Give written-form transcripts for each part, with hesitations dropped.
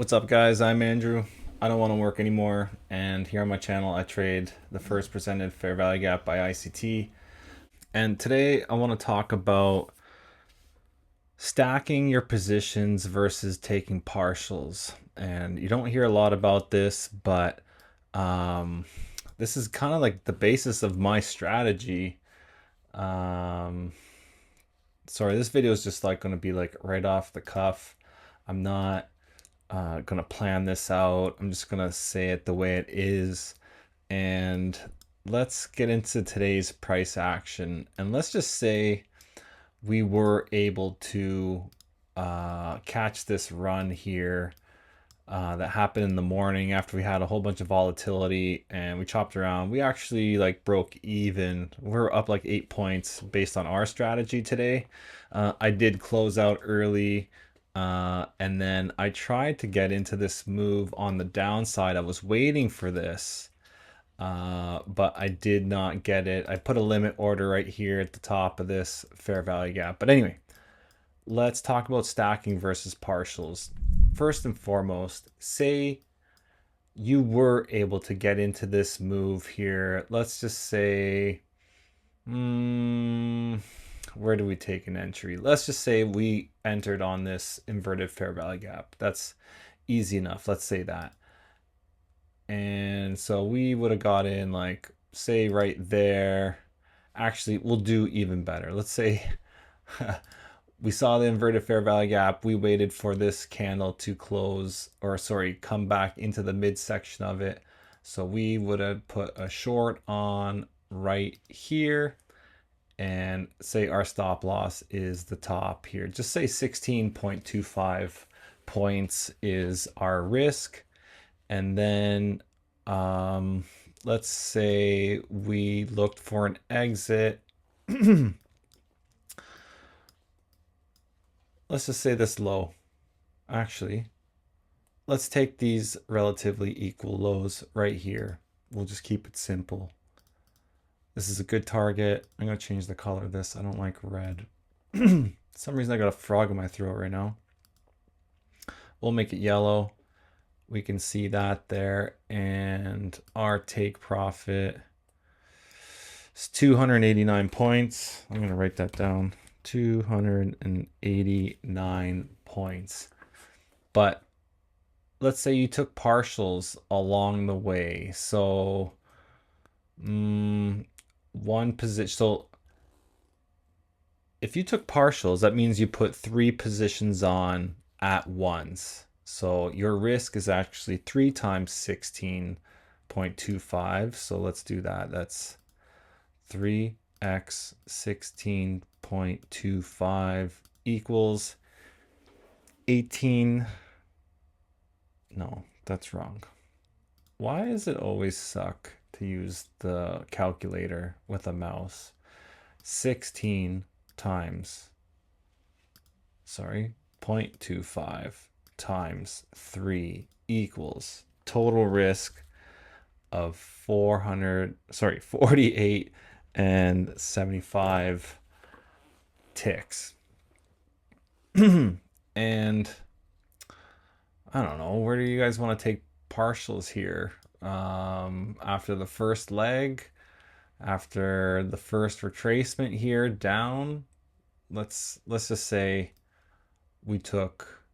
What's up, guys? I'm Andrew. I don't want to work anymore, and here on my channel, I trade the first presented fair value gap by ICT. And today, I want to talk about stacking your positions versus taking partials. And you don't hear a lot about this, but um, this is kind of like the basis of my strategy. Um, Sorry, this video is just like going to be like right off the cuff. I'm not gonna plan this out. I'm just gonna say it the way it is. And let's get into today's price action. And let's just say we were able to catch this run here that happened in the morning after we had a whole bunch of volatility and we chopped around. We actually like broke even. We're up like 8 points based on our strategy today. I did close out early. And then I tried to get into this move on the downside. I was waiting for this, but I did not get it. I put a limit order right here at the top of this fair value gap. But anyway, let's talk about stacking versus partials. First and foremost, say you were able to get into this move here. Let's just say, where do we take an entry? Let's just say we entered on this inverted fair value gap. That's easy enough. Let's say that. And so we would have got in like, say right there. Actually, we'll do even better. Let's say we saw the inverted fair value gap. We waited for this candle to close, or sorry, come back into the midsection of it. So we would have put a short on right here and say our stop loss is the top here. Just say 16.25 points is our risk. And then let's say we looked for an exit. Let's just say this low. Actually, let's take these relatively equal lows right here. We'll just keep it simple. This is a good target. I'm going to change the color of this. I don't like red. For some reason I got a frog in my throat right now. We'll make it yellow. We can see that there. And our take profit is 289 points. I'm going to write that down. 289 points. But let's say you took partials along the way. So one position. So if you took partials, that means you put 3 positions on at once. So your risk is actually 3 times 16.25. So let's do that. That's 3x 16.25 equals 18. No, that's wrong. Why does it always suck to use the calculator with a mouse? 16 times, sorry, 0.25 times 3 equals total risk of 48 and 75 ticks. And I don't know, where do you guys want to take partials here? After the first leg, after the first retracement here down, let's just say we took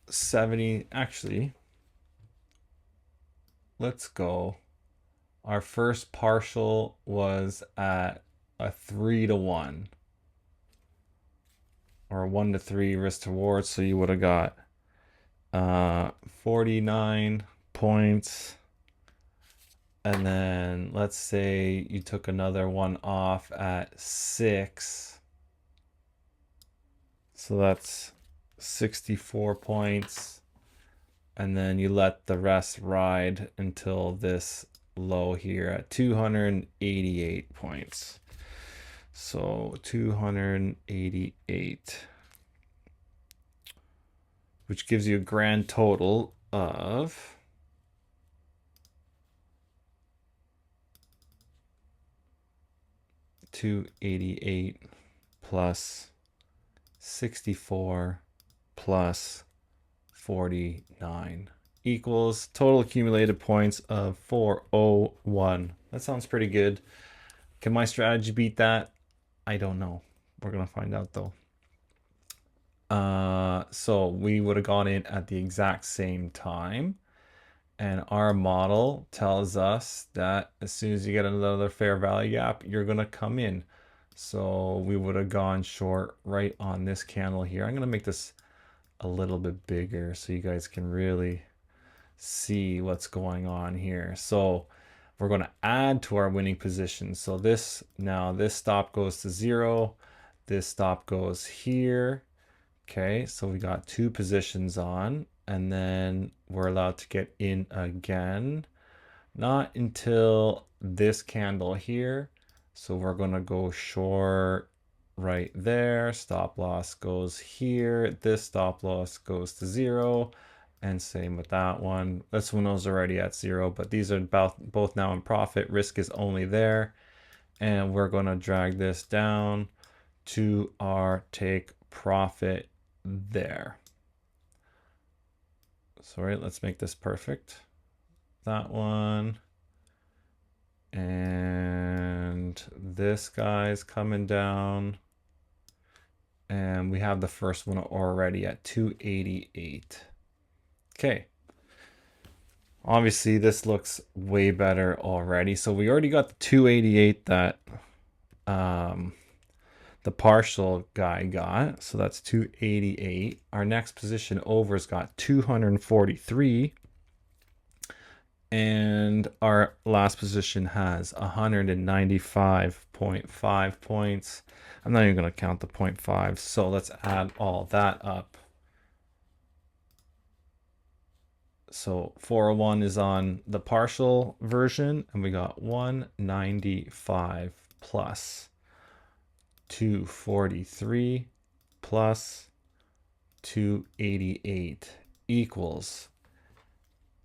70. Actually, let's go. Our first partial was at a 3-to-1 or a 1-to-3 risk to reward. So you would have got 49 points. And then let's say you took another one off at 6. So that's 64 points. And then you let the rest ride until this low here at 288 points. So 288, which gives you a grand total of 288 plus 64 plus 249 equals total accumulated points of 401. That sounds pretty good. Can my strategy beat that? I don't know. We're gonna find out though. So we would have gone in at the exact same time, and our model tells us that as soon as you get another fair value gap, you're gonna come in. So we would have gone short right on this candle here. I'm gonna make this a little bit bigger so you guys can really see what's going on here. So we're going to add to our winning position. So this stop goes to 0. This stop goes here. Okay, so we got 2 positions on, and then we're allowed to get in again. Not until this candle here. So we're going to go short right there. Stop loss goes here. This stop loss goes to 0. And same with that one. This one was already at 0, but these are both now in profit. Risk is only there. And we're going to drag this down to our take profit there. Sorry, let's make this perfect. That one. And this guy's coming down. And we have the first one already at 288. Okay. Obviously, this looks way better already. So we already got the 288 that the partial guy got. So that's 288. Our next position over's got 243. And our last position has 195.5 points. I'm not even going to count the 0.5. So let's add all that up. So 401 is on the partial version, and we got 195 plus 243 plus 288 equals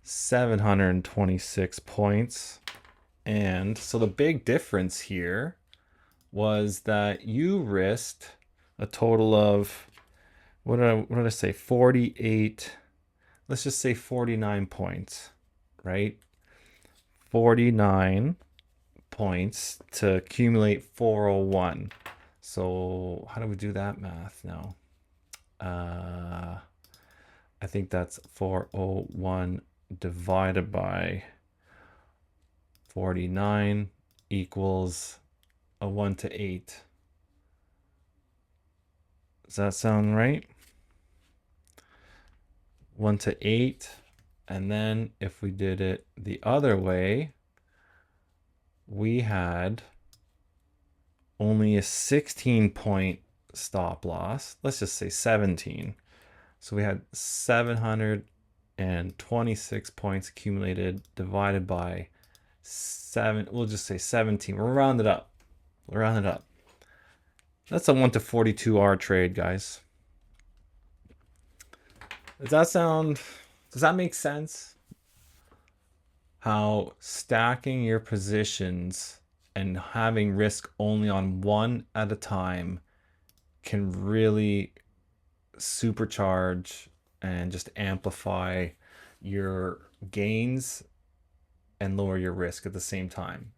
726 points. And so the big difference here was that you risked a total of, what did I say, 48, let's just say 49 points, right? 49 points to accumulate 401. So how do we do that math now? I think that's 401 divided by 49 equals a 1 to 8. Does that sound right? 1 to 8. And then if we did it the other way, we had only a 16-point stop loss. Let's just say 17. So we had 726 points accumulated divided by 7. We'll just say 17. We'll round it up. That's a 1 to 42R trade, guys. Does that make sense? How stacking your positions and having risk only on one at a time can really supercharge and just amplify your gains and lower your risk at the same time.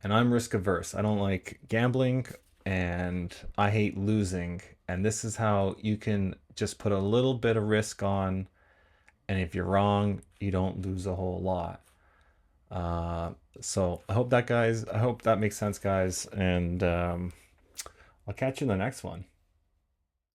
And I'm risk averse. I don't like gambling and I hate losing. And this is how you can just put a little bit of risk on. And if you're wrong, you don't lose a whole lot. So I hope that makes sense, guys. And I'll catch you in the next one.